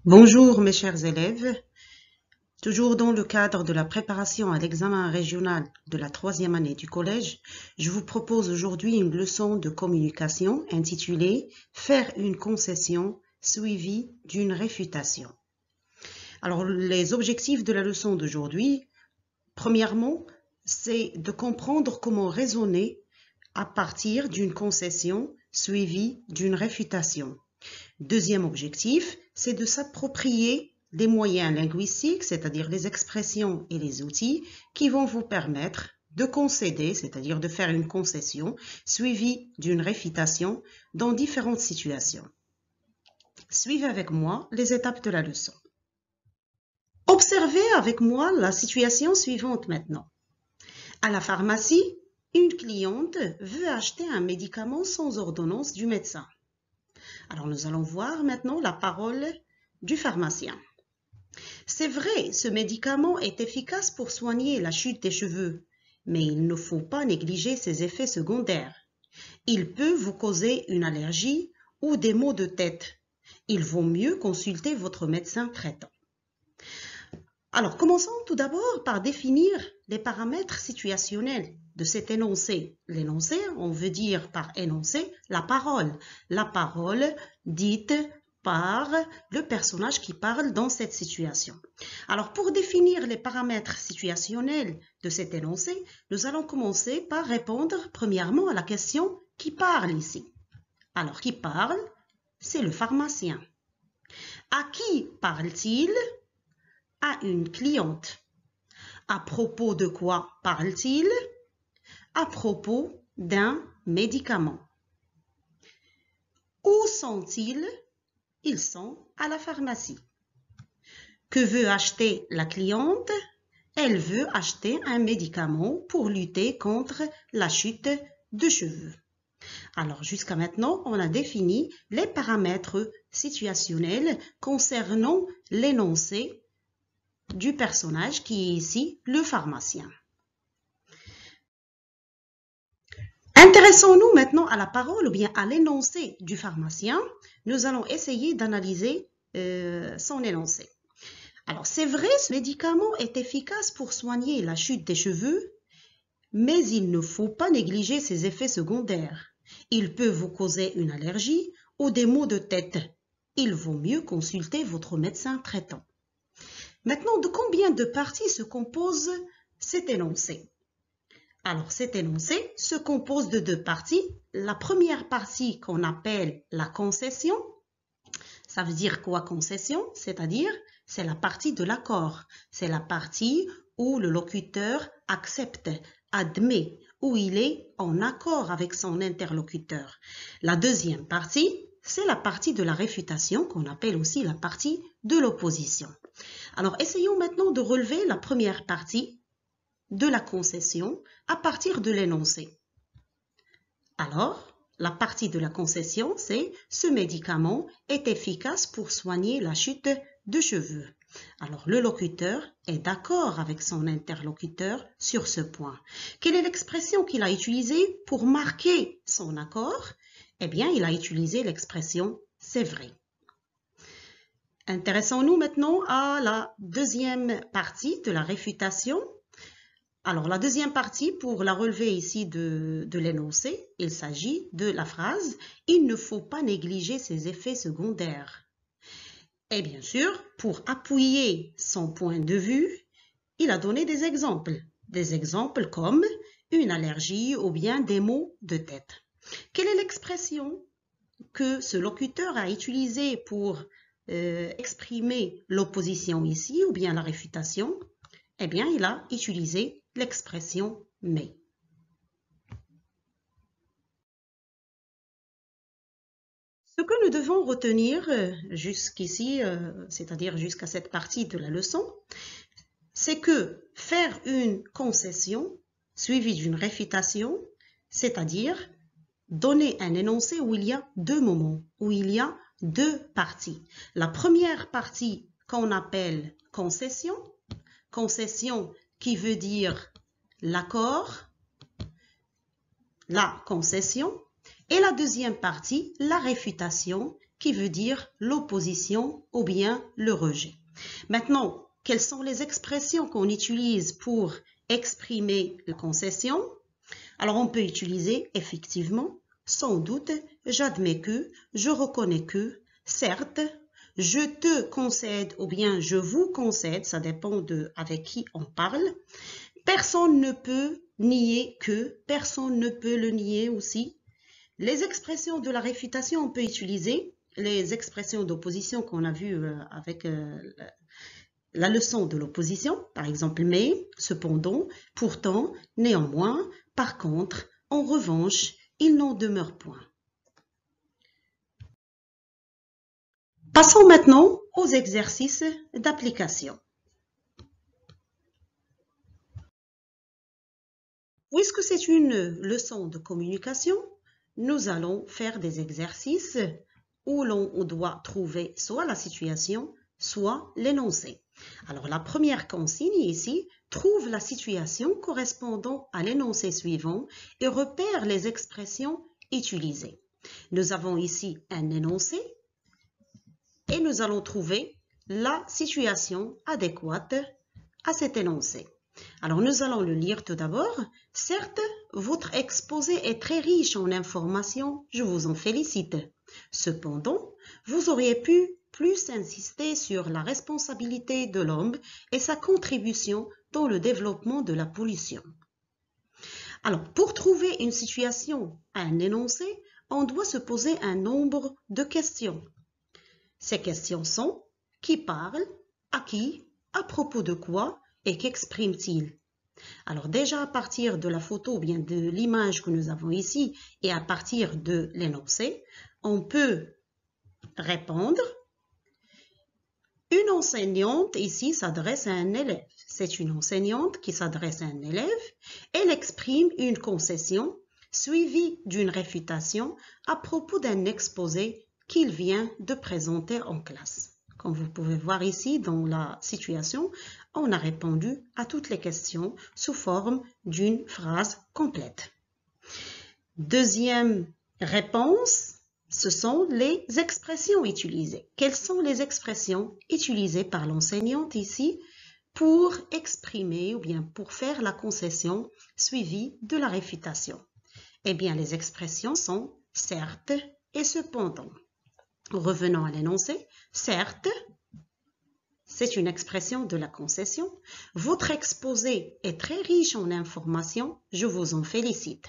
Bonjour mes chers élèves, toujours dans le cadre de la préparation à l'examen régional de la 3e année du collège, je vous propose aujourd'hui une leçon de communication intitulée « Faire une concession suivie d'une réfutation ». Alors les objectifs de la leçon d'aujourd'hui, premièrement, c'est de comprendre comment raisonner à partir d'une concession suivie d'une réfutation. Deuxième objectif, c'est de s'approprier les moyens linguistiques, c'est-à-dire les expressions et les outils qui vont vous permettre de concéder, c'est-à-dire de faire une concession suivie d'une réfutation dans différentes situations. Suivez avec moi les étapes de la leçon. Observez avec moi la situation suivante maintenant. À la pharmacie, une cliente veut acheter un médicament sans ordonnance du médecin. Alors nous allons voir maintenant la parole du pharmacien. C'est vrai, ce médicament est efficace pour soigner la chute des cheveux, mais il ne faut pas négliger ses effets secondaires. Il peut vous causer une allergie ou des maux de tête. Il vaut mieux consulter votre médecin traitant. Alors commençons tout d'abord par définir les paramètres situationnels de cet énoncé. L'énoncé, on veut dire par énoncé la parole dite par le personnage qui parle dans cette situation. Alors pour définir les paramètres situationnels de cet énoncé, nous allons commencer par répondre premièrement à la question qui parle ici. Alors qui parle? C'est le pharmacien. À qui parle-t-il? À une cliente. À propos de quoi parle-t-il? À propos d'un médicament. Où sont-ils? Ils sont à la pharmacie. Que veut acheter la cliente? Elle veut acheter un médicament pour lutter contre la chute de cheveux. Alors jusqu'à maintenant, on a défini les paramètres situationnels concernant l'énoncé du personnage qui est ici le pharmacien. Intéressons-nous maintenant à la parole ou bien à l'énoncé du pharmacien. Nous allons essayer d'analyser son énoncé. Alors c'est vrai, ce médicament est efficace pour soigner la chute des cheveux, mais il ne faut pas négliger ses effets secondaires. Il peut vous causer une allergie ou des maux de tête. Il vaut mieux consulter votre médecin traitant. Maintenant, de combien de parties se compose cet énoncé? Alors, cet énoncé se compose de deux parties. La première partie qu'on appelle la concession. Ça veut dire quoi concession? C'est-à-dire, c'est la partie de l'accord. C'est la partie où le locuteur accepte, admet, où il est en accord avec son interlocuteur. La deuxième partie, c'est la partie de la réfutation qu'on appelle aussi la partie de l'opposition. Alors, essayons maintenant de relever la première partie de la concession à partir de l'énoncé. Alors, la partie de la concession, c'est « ce médicament est efficace pour soigner la chute de cheveux ». Alors, le locuteur est d'accord avec son interlocuteur sur ce point. Quelle est l'expression qu'il a utilisée pour marquer son accord? Eh bien, il a utilisé l'expression « c'est vrai ». Intéressons-nous maintenant à la deuxième partie de la réfutation. Alors, la deuxième partie, pour la relever ici de l'énoncé, il s'agit de la phrase « Il ne faut pas négliger ses effets secondaires ». Et bien sûr, pour appuyer son point de vue, il a donné des exemples. Des exemples comme une allergie ou bien des maux de tête. Quelle est l'expression que ce locuteur a utilisée pour exprimer l'opposition ici ou bien la réfutation? Eh bien, il a utilisé l'expression « mais ». Ce que nous devons retenir jusqu'ici, c'est-à-dire jusqu'à cette partie de la leçon, c'est que faire une concession suivie d'une réfutation, c'est-à-dire donner un énoncé où il y a deux moments, où il y a deux parties. La première partie qu'on appelle concession, concession qui veut dire l'accord, la concession, et la deuxième partie, la réfutation, qui veut dire l'opposition ou bien le rejet. Maintenant, quelles sont les expressions qu'on utilise pour exprimer la concession? Alors, on peut utiliser effectivement, sans doute, j'admets que, je reconnais que, certes, je te concède ou bien je vous concède, ça dépend de avec qui on parle. Personne ne peut nier que, personne ne peut le nier aussi. Les expressions de la réfutation, on peut utiliser les expressions d'opposition qu'on a vues avec la leçon de l'opposition, par exemple mais, cependant, pourtant, néanmoins, par contre, en revanche, il n'en demeure point. Passons maintenant aux exercices d'application. Puisque c'est une leçon de communication, nous allons faire des exercices où l'on doit trouver soit la situation, soit l'énoncé. Alors, la première consigne ici, trouve la situation correspondant à l'énoncé suivant et repère les expressions utilisées. Nous avons ici un énoncé et nous allons trouver la situation adéquate à cet énoncé. Alors, nous allons le lire tout d'abord. Certes, votre exposé est très riche en informations, je vous en félicite. Cependant, vous auriez pu plus insister sur la responsabilité de l'homme et sa contribution dans le développement de la pollution. Alors, pour trouver une situation à un énoncé, on doit se poser un nombre de questions. Ces questions sont qui parle, à qui, à propos de quoi et qu'exprime-t-il? Alors déjà à partir de la photo ou bien de l'image que nous avons ici et à partir de l'énoncé, on peut répondre. Une enseignante ici s'adresse à un élève. C'est une enseignante qui s'adresse à un élève. Elle exprime une concession suivie d'une réfutation à propos d'un exposé qu'il vient de présenter en classe. Comme vous pouvez voir ici dans la situation, on a répondu à toutes les questions sous forme d'une phrase complète. Deuxième réponse, ce sont les expressions utilisées. Quelles sont les expressions utilisées par l'enseignante ici pour exprimer ou bien pour faire la concession suivie de la réfutation? Eh bien, les expressions sont certes et cependant. Revenons à l'énoncé. Certes, c'est une expression de la concession. Votre exposé est très riche en informations, je vous en félicite.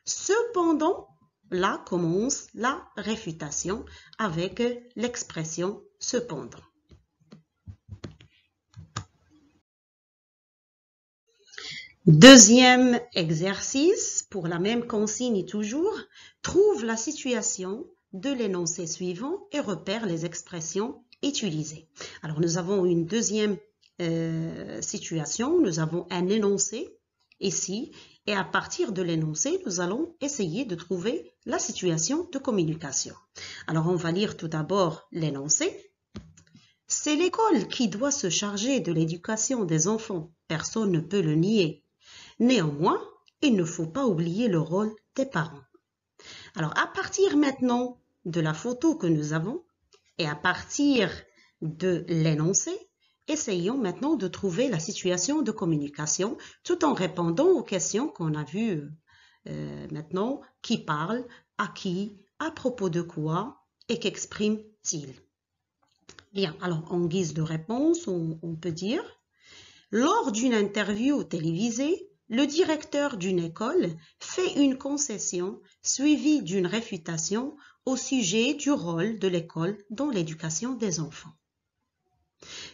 Cependant, là commence la réfutation avec l'expression cependant. Deuxième exercice, pour la même consigne toujours, trouve la situation de l'énoncé suivant et repère les expressions utilisées. Alors, nous avons une deuxième situation, nous avons un énoncé ici, et à partir de l'énoncé, nous allons essayer de trouver la situation de communication. Alors, on va lire tout d'abord l'énoncé. C'est l'école qui doit se charger de l'éducation des enfants, personne ne peut le nier. Néanmoins, il ne faut pas oublier le rôle des parents. Alors, à partir maintenant de la photo que nous avons et à partir de l'énoncé, essayons maintenant de trouver la situation de communication tout en répondant aux questions qu'on a vues maintenant. Qui parle, à qui, à propos de quoi et qu'exprime-t-il? Bien, alors en guise de réponse, on peut dire lors d'une interview télévisée, le directeur d'une école fait une concession suivie d'une réfutation au sujet du rôle de l'école dans l'éducation des enfants.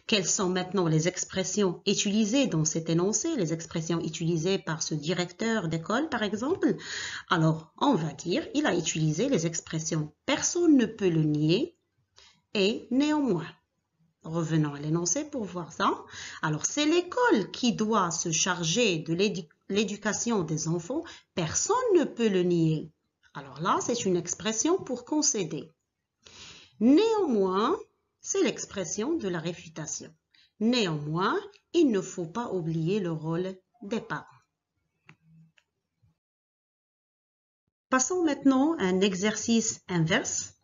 Quelles sont maintenant les expressions utilisées dans cet énoncé, les expressions utilisées par ce directeur d'école par exemple? Alors, on va dire, il a utilisé les expressions « personne ne peut le nier » et « néanmoins ». Revenons à l'énoncé pour voir ça. Alors, c'est l'école qui doit se charger de l'éducation des enfants. Personne ne peut le nier. Alors là, c'est une expression pour concéder. Néanmoins, c'est l'expression de la réfutation. Néanmoins, il ne faut pas oublier le rôle des parents. Passons maintenant à un exercice inverse.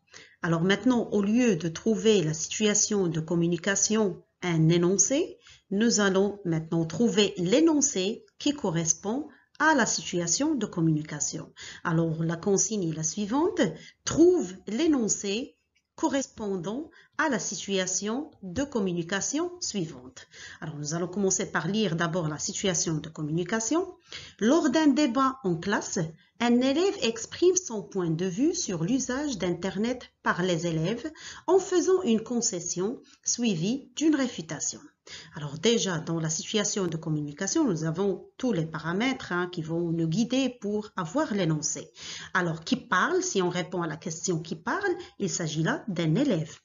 Alors maintenant, au lieu de trouver la situation de communication, un énoncé, nous allons maintenant trouver l'énoncé qui correspond à la situation de communication. Alors la consigne est la suivante, trouve l'énoncé correspondant à la situation de communication suivante. Alors nous allons commencer par lire d'abord la situation de communication. Lors d'un débat en classe, un élève exprime son point de vue sur l'usage d'Internet par les élèves en faisant une concession suivie d'une réfutation. Alors déjà, dans la situation de communication, nous avons tous les paramètres qui vont nous guider pour avoir l'énoncé. Alors, qui parle? Si on répond à la question qui parle, il s'agit là d'un élève.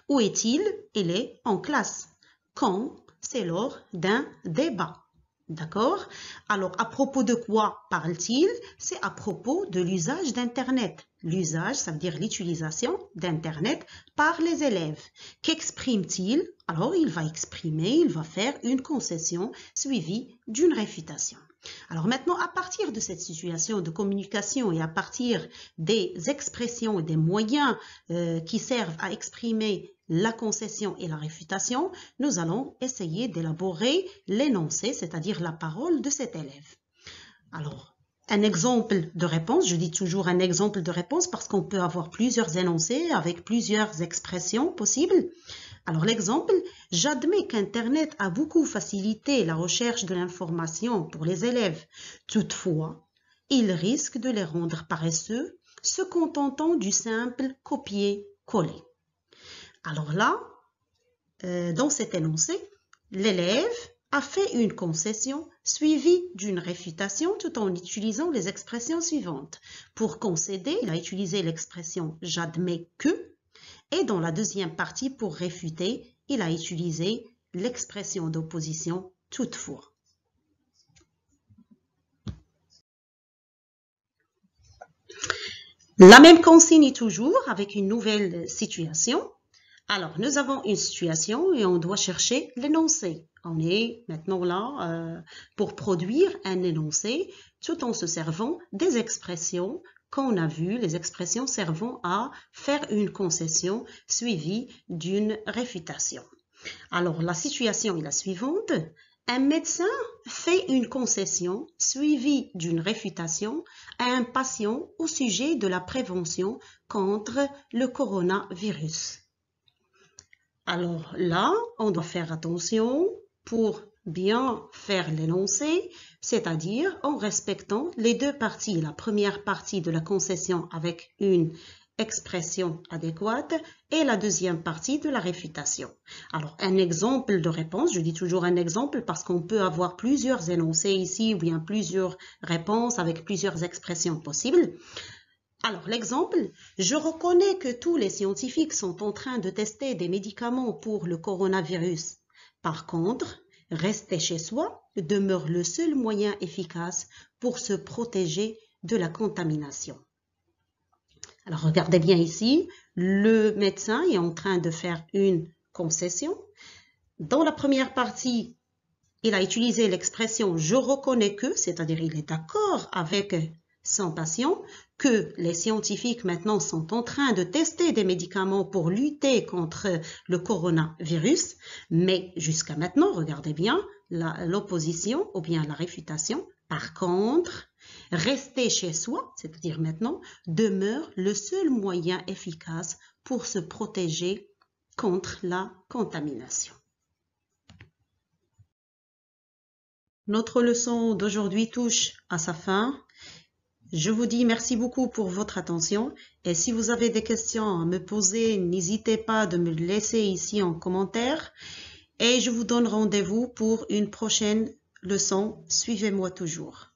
Où est-il? Il est en classe. Quand? C'est lors d'un débat. D'accord? Alors, à propos de quoi parle-t-il? C'est à propos de l'usage d'Internet. L'usage, ça veut dire l'utilisation d'Internet par les élèves. Qu'exprime-t-il? Alors, il va exprimer, il va faire une concession suivie d'une réfutation. Alors maintenant, à partir de cette situation de communication et à partir des expressions et des moyens qui servent à exprimer la concession et la réfutation, nous allons essayer d'élaborer l'énoncé, c'est-à-dire la parole de cet élève. Alors, un exemple de réponse, je dis toujours un exemple de réponse parce qu'on peut avoir plusieurs énoncés avec plusieurs expressions possibles. Alors l'exemple, j'admets qu'Internet a beaucoup facilité la recherche de l'information pour les élèves. Toutefois, il risque de les rendre paresseux, se contentant du simple copier-coller. Alors là, dans cet énoncé, l'élève a fait une concession suivie d'une réfutation tout en utilisant les expressions suivantes. Pour concéder, il a utilisé l'expression « j'admets que » et dans la deuxième partie, pour réfuter, il a utilisé l'expression d'opposition « toutefois ». La même consigne toujours avec une nouvelle situation. Alors, nous avons une situation et on doit chercher l'énoncé. On est maintenant là pour produire un énoncé tout en se servant des expressions qu'on a vues, les expressions servant à faire une concession suivie d'une réfutation. Alors, la situation est la suivante. Un médecin fait une concession suivie d'une réfutation à un patient au sujet de la prévention contre le coronavirus. Alors là, on doit faire attention pour bien faire l'énoncé, c'est-à-dire en respectant les deux parties. La première partie de la concession avec une expression adéquate et la deuxième partie de la réfutation. Alors, un exemple de réponse, je dis toujours un exemple parce qu'on peut avoir plusieurs énoncés ici ou bien plusieurs réponses avec plusieurs expressions possibles. Alors, l'exemple, je reconnais que tous les scientifiques sont en train de tester des médicaments pour le coronavirus. Par contre, rester chez soi demeure le seul moyen efficace pour se protéger de la contamination. Alors, regardez bien ici, le médecin est en train de faire une concession. Dans la première partie, il a utilisé l'expression « je reconnais que », c'est-à-dire il est d'accord avec son patient, que les scientifiques maintenant sont en train de tester des médicaments pour lutter contre le coronavirus. Mais jusqu'à maintenant, regardez bien l'opposition ou bien la réfutation. Par contre, rester chez soi, c'est-à-dire maintenant, demeure le seul moyen efficace pour se protéger contre la contamination. Notre leçon d'aujourd'hui touche à sa fin. Je vous dis merci beaucoup pour votre attention et si vous avez des questions à me poser, n'hésitez pas de me le laisser ici en commentaire et je vous donne rendez-vous pour une prochaine leçon. Suivez-moi toujours.